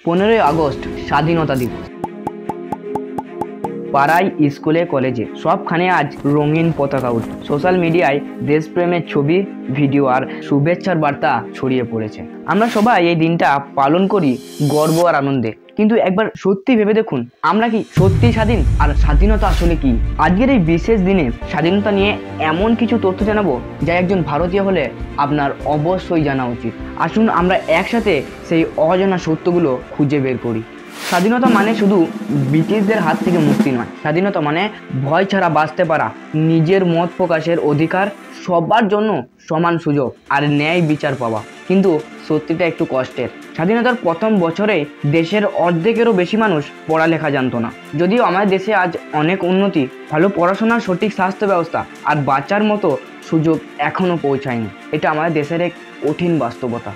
15ই August স্বাধীনতা দিবস। পাড়ায়, স্কুলে, কলেজে সবখানে আজ রঙিন পতাকা উঠছে। সোশ্যাল মিডিয়ায় দেশপ্রেমের ছবি, ভিডিও আর শুভেচ্ছার বার্তা ছড়িয়ে পড়েছে। আমরা সবাই এই দিনটা পালন করি গর্ব আর আনন্দে। কিন্তু একবার সত্যি ভেবে দেখুন, আমরা কি সত্যি স্বাধীন? আর স্বাধীনতা আসলে কি? আজকের এই বিশেষ দিনে স্বাধীনতা নিয়ে এমন কিছু তথ্য জানাবো যা একজন ভারতীয় হলে আপনার অবশ্যই জানা উচিত। আসুন আমরা একসাথে সেই অজানা সত্যগুলো খুঁজে বের করি। স্বাধীনতা মানে শুধু ব্রিটিশদের হাত থেকে মুক্তি নয়। স্বাধীনতা মানে ভয় ছাড়া বাঁচতে পারা, নিজের মত প্রকাশের অধিকার, সবার জন্য সমান সুযোগ আর ন্যায় বিচার পাওয়া। কিন্তু সত্যিটা একটু কষ্টের। স্বাধীনতার প্রথম বছরে দেশের অর্ধেকেরও বেশি মানুষ পড়ালেখা জানতো না। যদিও আমাদের দেশে আজ অনেক উন্নতি, ভালো পড়াশোনার সঠিক স্বাস্থ্য ব্যবস্থা আর বাঁচার মতো সুযোগ এখনও পৌঁছায়নি। এটা আমাদের দেশের এক কঠিন বাস্তবতা।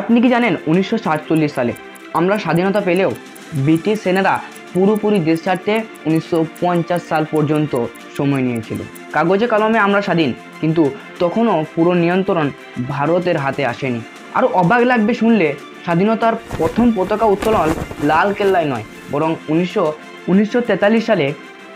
আপনি কি জানেন 1947 সালে আমরা স্বাধীনতা পেলেও ব্রিটিশ সেনারা পুরোপুরি দেশ ছাড়তে 1950 সাল পর্যন্ত সময় নিয়েছিল। কাগজে কলমে আমরা স্বাধীন, কিন্তু তখনও পুরো নিয়ন্ত্রণ ভারতের হাতে আসেনি। আরও অবাক লাগবে শুনলে, স্বাধীনতার প্রথম পতাকা উত্তোলন লাল কেল্লায় নয়, বরং 1943 সালে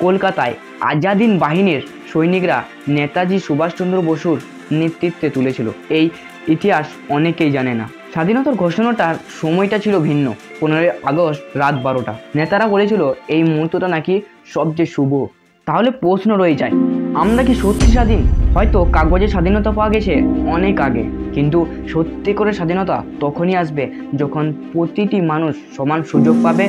কলকাতায় আজাদিন বাহিনীর সৈনিকরা নেতাজি সুভাষচন্দ্র বসুর নেতৃত্বে তুলেছিল। এই ইতিহাস অনেকেই জানে না। স্বাধীনতার ঘোষণাটার সময়টা ছিল ভিন্ন। 15ই আগস্ট রাত 12টা। নেতারা বলেছিল এই মুহূর্তটা নাকি সবচেয়ে শুভ। তাহলে প্রশ্ন রয়ে যায়, আমরা কি সত্যি স্বাধীন? হয়তো কাগজে স্বাধীনতা পাওয়া গেছে অনেক আগে, কিন্তু সত্যি করে স্বাধীনতা তখনই আসবে যখন প্রতিটি মানুষ সমান সুযোগ পাবে,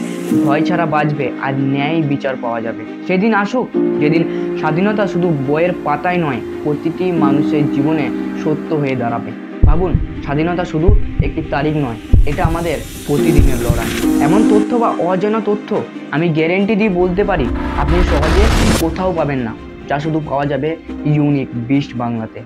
ভয় ছাড়া বাঁচবে আর ন্যায় বিচার পাওয়া যাবে। সেদিন আসুক যেদিন স্বাধীনতা শুধু বইয়ের পাতায় নয়, প্রতিটি মানুষের জীবনে সত্য হয়ে দাঁড়াবে। ভাবুন, স্বাধীনতা শুধু একটি তারিখ নয়, এটা আমাদের প্রতিদিনের লড়াই। এমন তথ্য বা অজানা তথ্য আমি গ্যারেন্টি দিয়ে বলতে পারি আপনি সহজে কোথাও পাবেন না, যা শুধু পাওয়া যাবে ইউনিক 20 বাংলাতে।